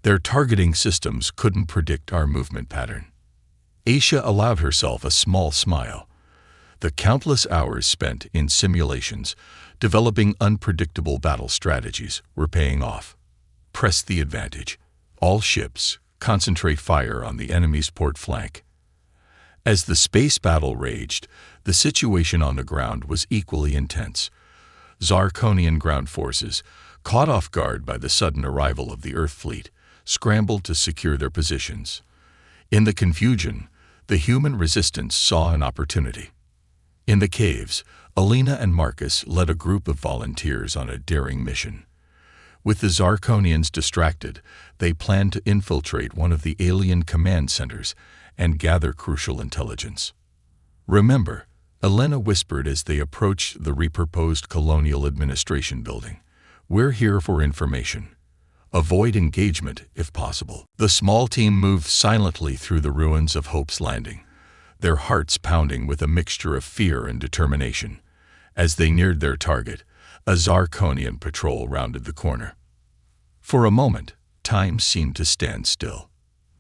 "Their targeting systems couldn't predict our movement pattern." Aisha allowed herself a small smile. The countless hours spent in simulations, developing unpredictable battle strategies, were paying off. "Press the advantage. All ships, concentrate fire on the enemy's port flank." As the space battle raged, the situation on the ground was equally intense. Zarkonian ground forces, caught off guard by the sudden arrival of the Earth fleet, scrambled to secure their positions. In the confusion, the human resistance saw an opportunity. In the caves, Elena and Marcus led a group of volunteers on a daring mission. With the Zarkonians distracted, they planned to infiltrate one of the alien command centers and gather crucial intelligence. "Remember," Elena whispered as they approached the repurposed Colonial Administration building, "we're here for information. Avoid engagement if possible." The small team moved silently through the ruins of Hope's Landing, their hearts pounding with a mixture of fear and determination. As they neared their target, a Zarkonian patrol rounded the corner. For a moment, time seemed to stand still.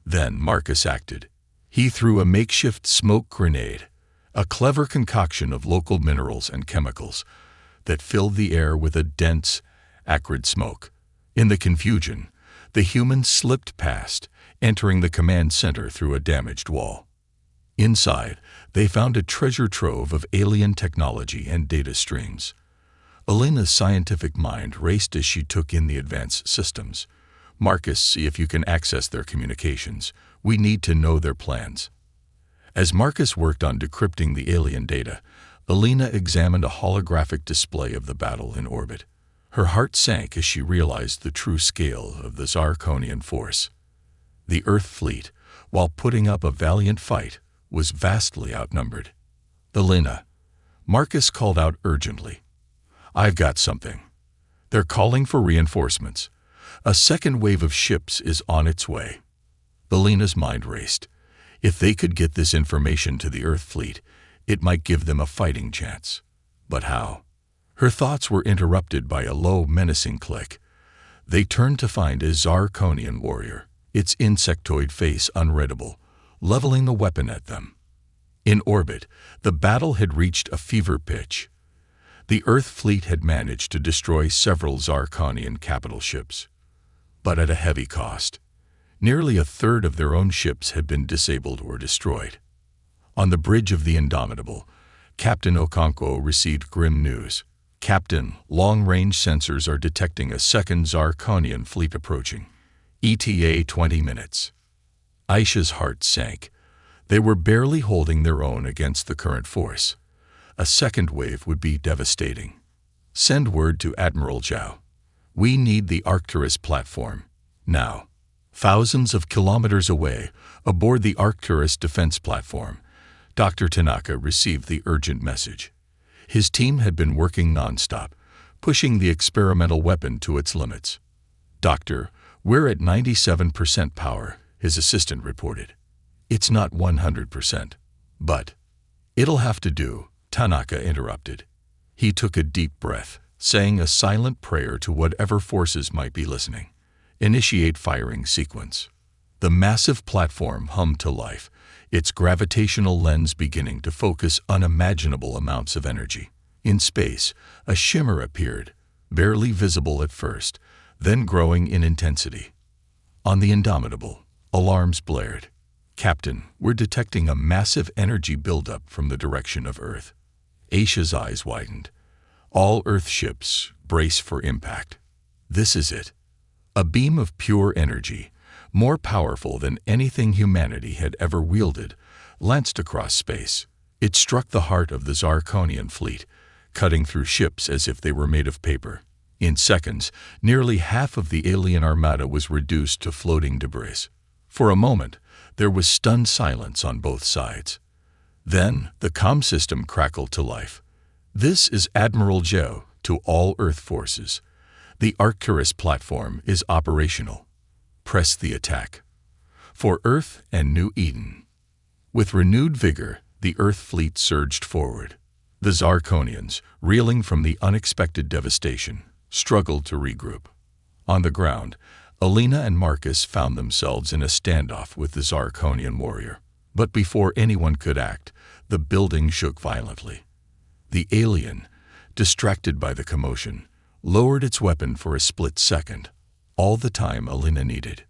Then Marcus acted. He threw a makeshift smoke grenade, a clever concoction of local minerals and chemicals that filled the air with a dense, acrid smoke. In the confusion, the humans slipped past, entering the command center through a damaged wall. Inside, they found a treasure trove of alien technology and data streams. Elena's scientific mind raced as she took in the advanced systems. "Marcus, see if you can access their communications. We need to know their plans." As Marcus worked on decrypting the alien data, Elena examined a holographic display of the battle in orbit. Her heart sank as she realized the true scale of the Zarkonian force. The Earth fleet, while putting up a valiant fight, was vastly outnumbered. "Elena," Marcus called out urgently, "I've got something. They're calling for reinforcements. A second wave of ships is on its way." Elena's mind raced. If they could get this information to the Earth fleet, it might give them a fighting chance. But how? Her thoughts were interrupted by a low, menacing click. They turned to find a Zarkonian warrior, its insectoid face unreadable, leveling the weapon at them. In orbit, the battle had reached a fever pitch. The Earth fleet had managed to destroy several Zarkonian capital ships, but at a heavy cost. Nearly a third of their own ships had been disabled or destroyed. On the bridge of the Indomitable, Captain Okonkwo received grim news. Captain, long-range sensors are detecting a second Zarkonian fleet approaching. ETA 20 minutes. Aisha's heart sank. They were barely holding their own against the current force. A second wave would be devastating. Send word to Admiral Zhao. We need the Arcturus platform. Now. Thousands of kilometers away, aboard the Arcturus defense platform, Dr. Tanaka received the urgent message. His team had been working non-stop, pushing the experimental weapon to its limits. "Doctor, we're at 97% power," his assistant reported. "It's not 100%. But it'll have to do," Tanaka interrupted. He took a deep breath, saying a silent prayer to whatever forces might be listening. Initiate firing sequence. The massive platform hummed to life, its gravitational lens beginning to focus unimaginable amounts of energy. In space, a shimmer appeared, barely visible at first, then growing in intensity. On the Indomitable, alarms blared. "Captain, we're detecting a massive energy buildup from the direction of Earth." Aisha's eyes widened. "All Earth ships, brace for impact." This is it. A beam of pure energy, more powerful than anything humanity had ever wielded, lanced across space. It struck the heart of the Zarkonian fleet, cutting through ships as if they were made of paper. In seconds, nearly half of the alien armada was reduced to floating debris. For a moment, there was stunned silence on both sides. Then, the comm system crackled to life. "This is Admiral Zhao to all Earth forces. The Arcturus platform is operational. Press the attack. For Earth and New Eden." With renewed vigor, the Earth fleet surged forward. The Zarkonians, reeling from the unexpected devastation, struggled to regroup. On the ground, Alina and Marcus found themselves in a standoff with the Zarkonian warrior. But before anyone could act, the building shook violently. The alien, distracted by the commotion, lowered its weapon for a split second, all the time Alina needed.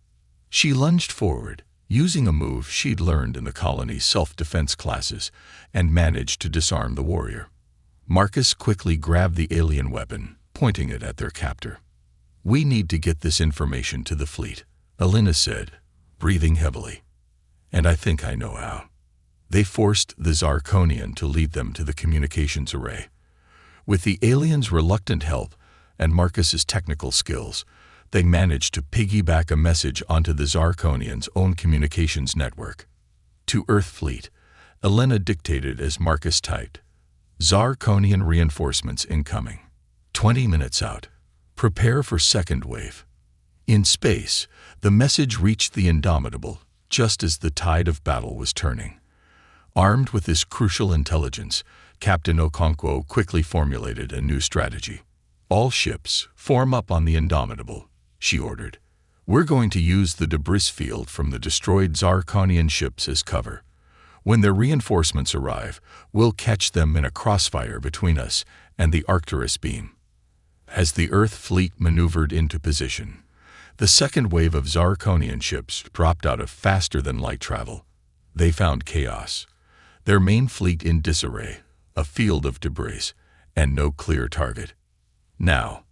She lunged forward, using a move she'd learned in the colony's self-defense classes, and managed to disarm the warrior. Marcus quickly grabbed the alien weapon, pointing it at their captor. "We need to get this information to the fleet," Alina said, breathing heavily. "And I think I know how." They forced the Zarkonian to lead them to the communications array. With the alien's reluctant help and Marcus's technical skills, they managed to piggyback a message onto the Zarkonian's own communications network. To Earth Fleet, Alina dictated as Marcus typed, "Zarkonian reinforcements incoming. 20 minutes out. Prepare for second wave." In space, the message reached the Indomitable just as the tide of battle was turning. Armed with this crucial intelligence, Captain Okonkwo quickly formulated a new strategy. "All ships, form up on the Indomitable," she ordered. "We're going to use the debris field from the destroyed Zarkonian ships as cover. When their reinforcements arrive, we'll catch them in a crossfire between us and the Arcturus beam." As the Earth fleet maneuvered into position, the second wave of Zarkonian ships dropped out of faster-than-light travel. They found chaos. Their main fleet in disarray, a field of debris, and no clear target. "Now,"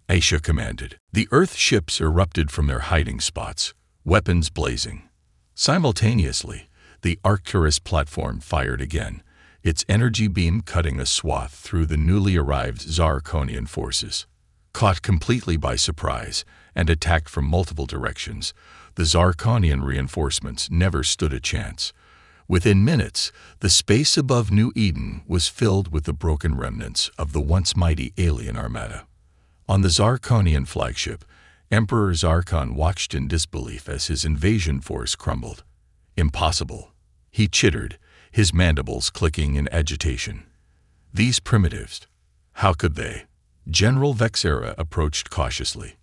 Aisha commanded. The Earth ships erupted from their hiding spots, weapons blazing. Simultaneously, the Arcturus platform fired again, its energy beam cutting a swath through the newly arrived Zarkonian forces. Caught completely by surprise and attacked from multiple directions, the Zarkonian reinforcements never stood a chance. Within minutes, the space above New Eden was filled with the broken remnants of the once mighty alien armada. On the Zarkonian flagship, Emperor Zarkon watched in disbelief as his invasion force crumbled. "Impossible," he chittered, his mandibles clicking in agitation. "These primitives, how could they?" General Vexera approached cautiously.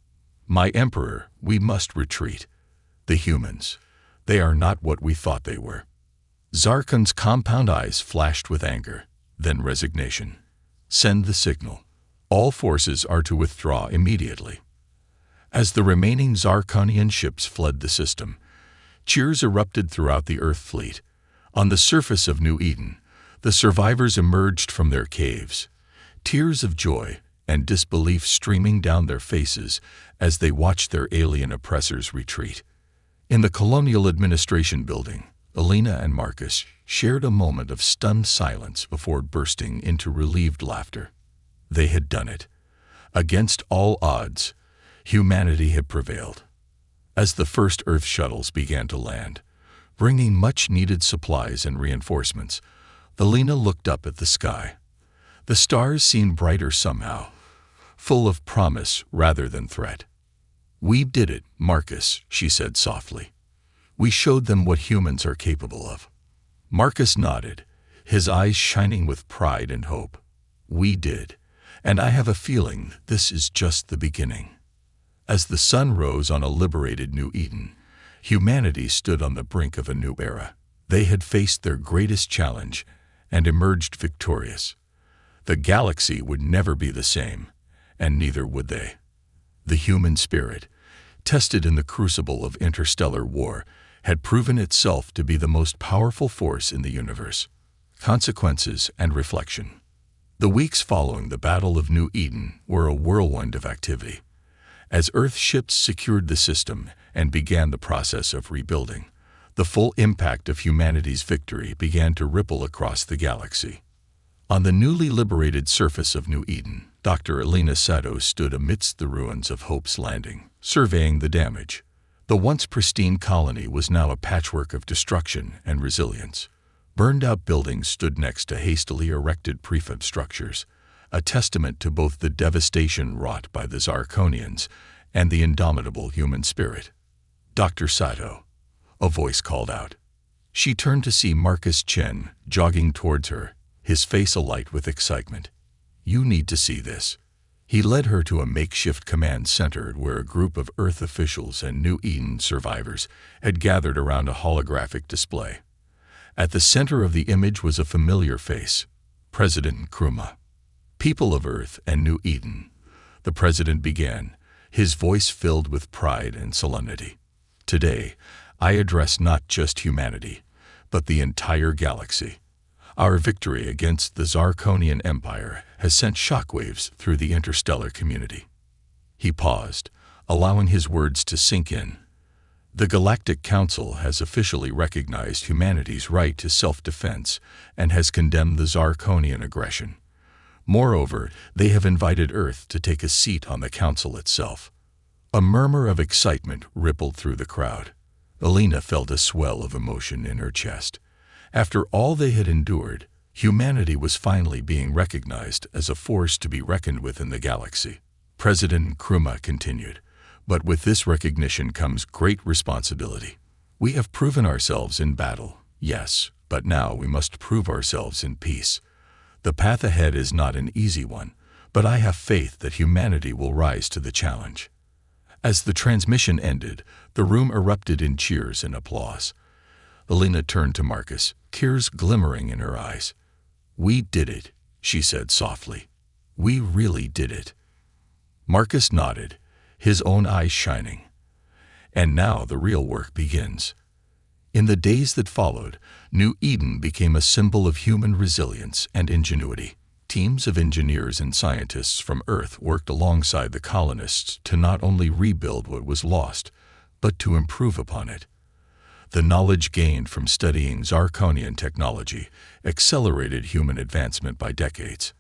"My Emperor, we must retreat. The humans, they are not what we thought they were." Zarkon's compound eyes flashed with anger, then resignation. "Send the signal. All forces are to withdraw immediately." As the remaining Zarkonian ships fled the system, cheers erupted throughout the Earth fleet. On the surface of New Eden, the survivors emerged from their caves. Tears of joy, and disbelief streaming down their faces as they watched their alien oppressors retreat. In the Colonial Administration building, Elena and Marcus shared a moment of stunned silence before bursting into relieved laughter. They had done it. Against all odds, humanity had prevailed. As the first Earth shuttles began to land, bringing much-needed supplies and reinforcements, Elena looked up at the sky. The stars seemed brighter somehow, full of promise rather than threat. "We did it, Marcus," she said softly. "We showed them what humans are capable of." Marcus nodded, his eyes shining with pride and hope. "We did, and I have a feeling this is just the beginning." As the sun rose on a liberated New Eden, humanity stood on the brink of a new era. They had faced their greatest challenge and emerged victorious. The galaxy would never be the same, and neither would they. The human spirit, tested in the crucible of interstellar war, had proven itself to be the most powerful force in the universe. Consequences and reflection. The weeks following the Battle of New Eden were a whirlwind of activity. As Earth ships secured the system and began the process of rebuilding, the full impact of humanity's victory began to ripple across the galaxy. On the newly liberated surface of New Eden, Dr. Elena Sato stood amidst the ruins of Hope's Landing, surveying the damage. The once pristine colony was now a patchwork of destruction and resilience. Burned-out buildings stood next to hastily erected prefab structures, a testament to both the devastation wrought by the Zarkonians and the indomitable human spirit. "Dr. Sato," a voice called out. She turned to see Marcus Chen jogging towards her, his face alight with excitement. "You need to see this." He led her to a makeshift command center where a group of Earth officials and New Eden survivors had gathered around a holographic display. At the center of the image was a familiar face, President Nkrumah. "People of Earth and New Eden," the president began, his voice filled with pride and solemnity. "Today, I address not just humanity, but the entire galaxy. Our victory against the Zarkonian Empire has sent shockwaves through the interstellar community." He paused, allowing his words to sink in. "The Galactic Council has officially recognized humanity's right to self-defense and has condemned the Zarkonian aggression. Moreover, they have invited Earth to take a seat on the Council itself." A murmur of excitement rippled through the crowd. Elena felt a swell of emotion in her chest. After all they had endured, humanity was finally being recognized as a force to be reckoned with in the galaxy. President Nkrumah continued, "But with this recognition comes great responsibility. We have proven ourselves in battle, yes, but now we must prove ourselves in peace. The path ahead is not an easy one, but I have faith that humanity will rise to the challenge." As the transmission ended, the room erupted in cheers and applause. Elena turned to Marcus, tears glimmering in her eyes. "We did it," she said softly. "We really did it." Marcus nodded, his own eyes shining. "And now the real work begins." In the days that followed, New Eden became a symbol of human resilience and ingenuity. Teams of engineers and scientists from Earth worked alongside the colonists to not only rebuild what was lost, but to improve upon it. The knowledge gained from studying Zarkonian technology accelerated human advancement by decades.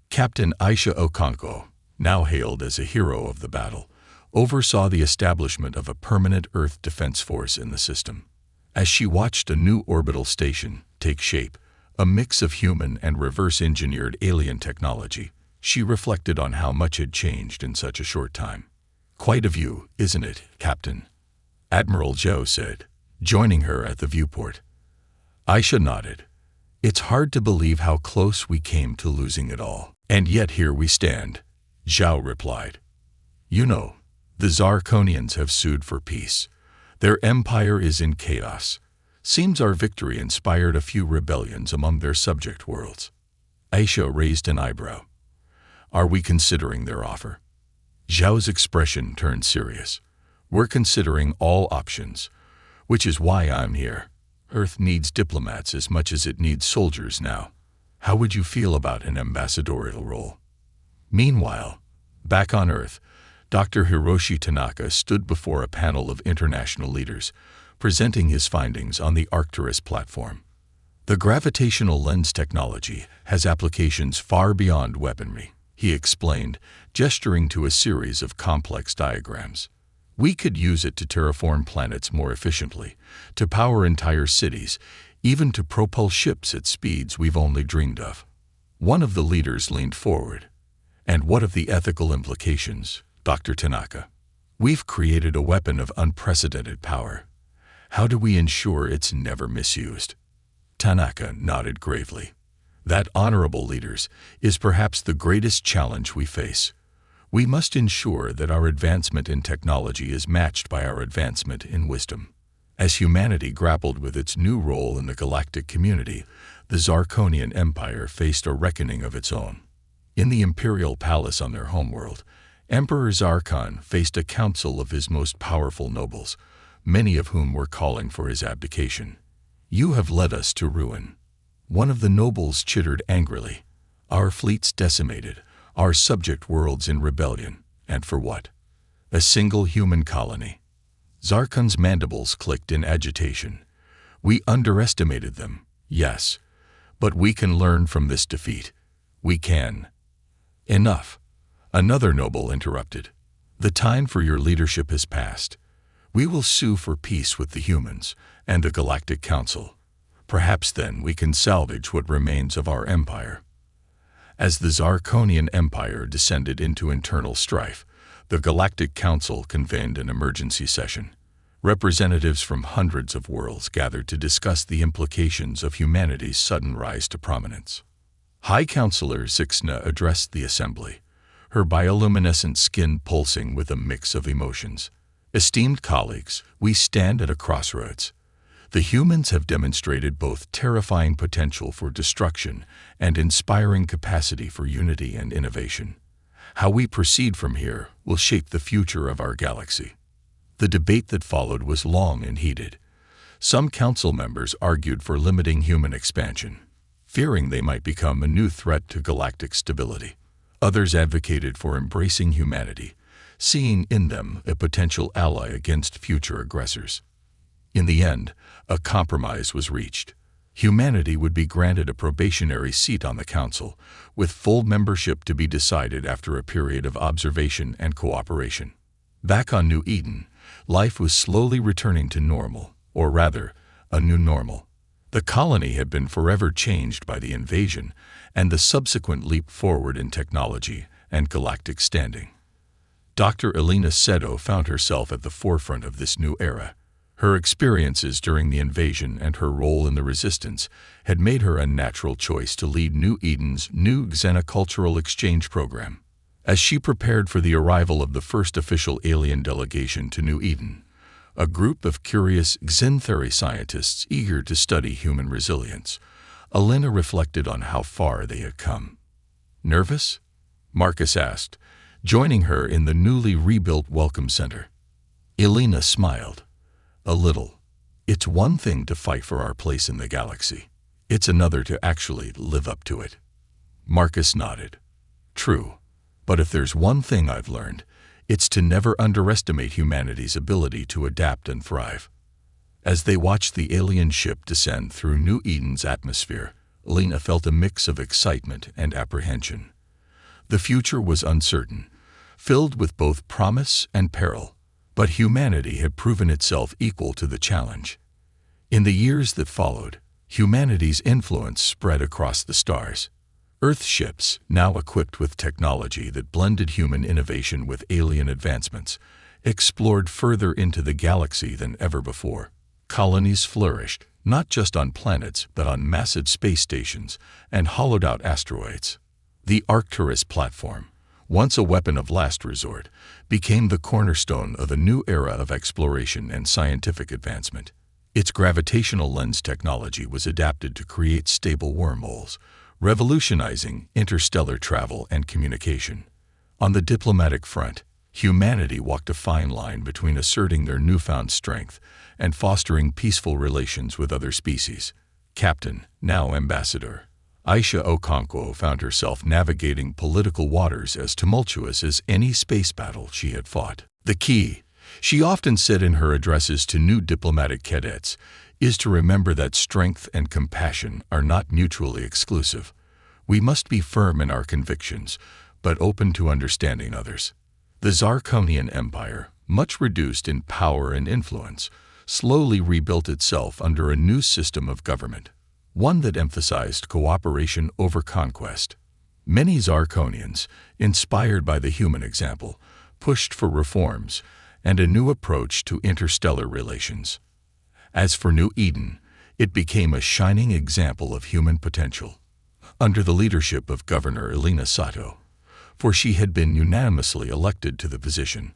Captain Aisha Okonkwo, now hailed as a hero of the battle, oversaw the establishment of a permanent Earth defense force in the system. As she watched a new orbital station take shape, a mix of human and reverse-engineered alien technology, she reflected on how much had changed in such a short time. "Quite a view, isn't it, Captain?" Admiral Zhou said, joining her at the viewport. Aisha nodded. "It's hard to believe how close we came to losing it all. And yet here we stand," Zhou replied. "You know, the Zarkonians have sued for peace. Their empire is in chaos. Seems our victory inspired a few rebellions among their subject worlds." Aisha raised an eyebrow. "Are we considering their offer?" Zhao's expression turned serious. "We're considering all options, which is why I'm here. Earth needs diplomats as much as it needs soldiers now. How would you feel about an ambassadorial role?" Meanwhile, back on Earth, Dr. Hiroshi Tanaka stood before a panel of international leaders, presenting his findings on the Arcturus platform. The gravitational lens technology has applications far beyond weaponry, he explained, gesturing to a series of complex diagrams. We could use it to terraform planets more efficiently, to power entire cities, even to propel ships at speeds we've only dreamed of. One of the leaders leaned forward. And what of the ethical implications, Dr. Tanaka? We've created a weapon of unprecedented power. How do we ensure it's never misused? Tanaka nodded gravely. That, honorable leaders, is perhaps the greatest challenge we face. We must ensure that our advancement in technology is matched by our advancement in wisdom. As humanity grappled with its new role in the galactic community, the Zarkonian Empire faced a reckoning of its own. In the imperial palace on their homeworld, Emperor Zarkon faced a council of his most powerful nobles, many of whom were calling for his abdication. "You have led us to ruin." One of the nobles chittered angrily. "Our fleets decimated, our subject worlds in rebellion, and for what? A single human colony." Zarkon's mandibles clicked in agitation. "We underestimated them, yes, but we can learn from this defeat. We can." "Enough," another noble interrupted. "The time for your leadership has passed. We will sue for peace with the humans and the Galactic Council. Perhaps then we can salvage what remains of our empire." As the Zarkonian Empire descended into internal strife, the Galactic Council convened an emergency session. Representatives from hundreds of worlds gathered to discuss the implications of humanity's sudden rise to prominence. High Counselor Zixna addressed the assembly, her bioluminescent skin pulsing with a mix of emotions. "Esteemed colleagues, we stand at a crossroads. The humans have demonstrated both terrifying potential for destruction and inspiring capacity for unity and innovation. How we proceed from here will shape the future of our galaxy." The debate that followed was long and heated. Some council members argued for limiting human expansion, fearing they might become a new threat to galactic stability. Others advocated for embracing humanity, seeing in them a potential ally against future aggressors. In the end, a compromise was reached. Humanity would be granted a probationary seat on the council, with full membership to be decided after a period of observation and cooperation. Back on New Eden, life was slowly returning to normal, or rather, a new normal. The colony had been forever changed by the invasion and the subsequent leap forward in technology and galactic standing. Dr. Elena Seto found herself at the forefront of this new era. Her experiences during the invasion and her role in the resistance had made her a natural choice to lead New Eden's new xenocultural exchange program. As she prepared for the arrival of the first official alien delegation to New Eden, a group of curious Xentheri scientists eager to study human resilience, Elena reflected on how far they had come. "Nervous?" Marcus asked, joining her in the newly rebuilt Welcome Center. Elena smiled. "A little. It's one thing to fight for our place in the galaxy. It's another to actually live up to it." Marcus nodded. "True. But if there's one thing I've learned, it's to never underestimate humanity's ability to adapt and thrive." As they watched the alien ship descend through New Eden's atmosphere, Elena felt a mix of excitement and apprehension. The future was uncertain, filled with both promise and peril, but humanity had proven itself equal to the challenge. In the years that followed, humanity's influence spread across the stars. Earth ships, now equipped with technology that blended human innovation with alien advancements, explored further into the galaxy than ever before. Colonies flourished, not just on planets but on massive space stations and hollowed-out asteroids. The Arcturus platform, once a weapon of last resort, became the cornerstone of a new era of exploration and scientific advancement. Its gravitational lens technology was adapted to create stable wormholes, revolutionizing interstellar travel and communication. On the diplomatic front, humanity walked a fine line between asserting their newfound strength and fostering peaceful relations with other species. Captain, now Ambassador, Aisha Okonkwo found herself navigating political waters as tumultuous as any space battle she had fought. The key, she often said in her addresses to new diplomatic cadets, is to remember that strength and compassion are not mutually exclusive. We must be firm in our convictions, but open to understanding others. The Zarkonian Empire, much reduced in power and influence, slowly rebuilt itself under a new system of government, one that emphasized cooperation over conquest. Many Zarkonians, inspired by the human example, pushed for reforms and a new approach to interstellar relations. As for New Eden, it became a shining example of human potential. Under the leadership of Governor Elena Sato, for she had been unanimously elected to the position,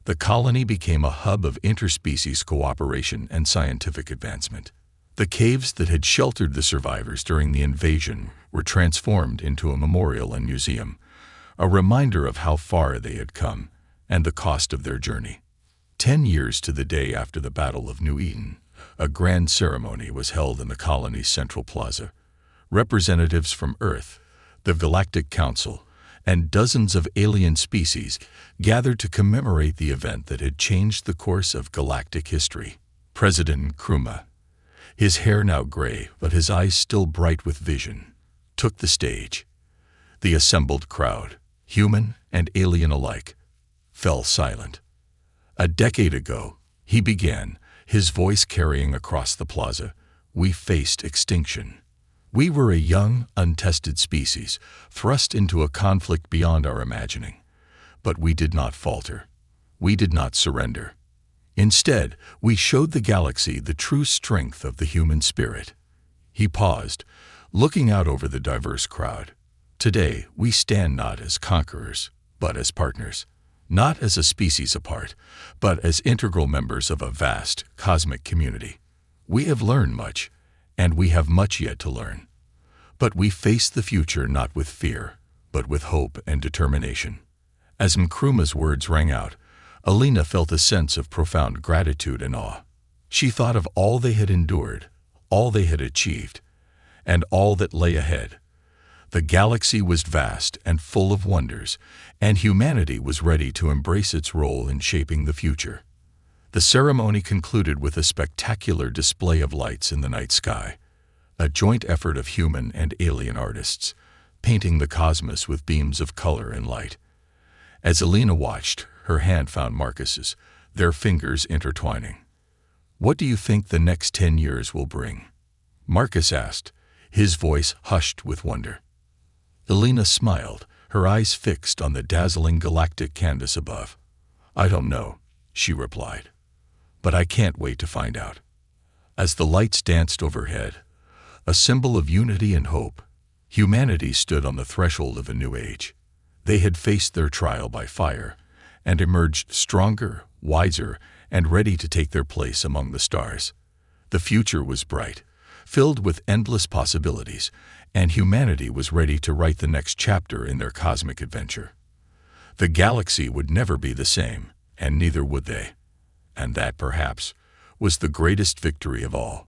the colony became a hub of interspecies cooperation and scientific advancement. The caves that had sheltered the survivors during the invasion were transformed into a memorial and museum, a reminder of how far they had come and the cost of their journey. 10 years to the day after the Battle of New Eden, a grand ceremony was held in the colony's central plaza. Representatives from Earth, the Galactic Council, and dozens of alien species gathered to commemorate the event that had changed the course of galactic history. President Nkrumah, his hair now gray but his eyes still bright with vision, took the stage. The assembled crowd, human and alien alike, fell silent. A decade ago, he began, his voice carrying across the plaza, "We faced extinction. We were a young, untested species, thrust into a conflict beyond our imagining. But we did not falter. We did not surrender. Instead, we showed the galaxy the true strength of the human spirit." He paused, looking out over the diverse crowd. "Today, we stand not as conquerors, but as partners. Not as a species apart, but as integral members of a vast, cosmic community. We have learned much, and we have much yet to learn. But we face the future not with fear, but with hope and determination." As Nkrumah's words rang out, Elena felt a sense of profound gratitude and awe. She thought of all they had endured, all they had achieved, and all that lay ahead. The galaxy was vast and full of wonders, and humanity was ready to embrace its role in shaping the future. The ceremony concluded with a spectacular display of lights in the night sky, a joint effort of human and alien artists, painting the cosmos with beams of color and light. As Elena watched, her hand found Marcus's, their fingers intertwining. "What do you think the next 10 years will bring?" Marcus asked, his voice hushed with wonder. Elena smiled, her eyes fixed on the dazzling galactic canvas above. "I don't know," she replied. "But I can't wait to find out." As the lights danced overhead, a symbol of unity and hope, humanity stood on the threshold of a new age. They had faced their trial by fire and emerged stronger, wiser, and ready to take their place among the stars. The future was bright, filled with endless possibilities, and humanity was ready to write the next chapter in their cosmic adventure. The galaxy would never be the same, and neither would they. And that, perhaps, was the greatest victory of all.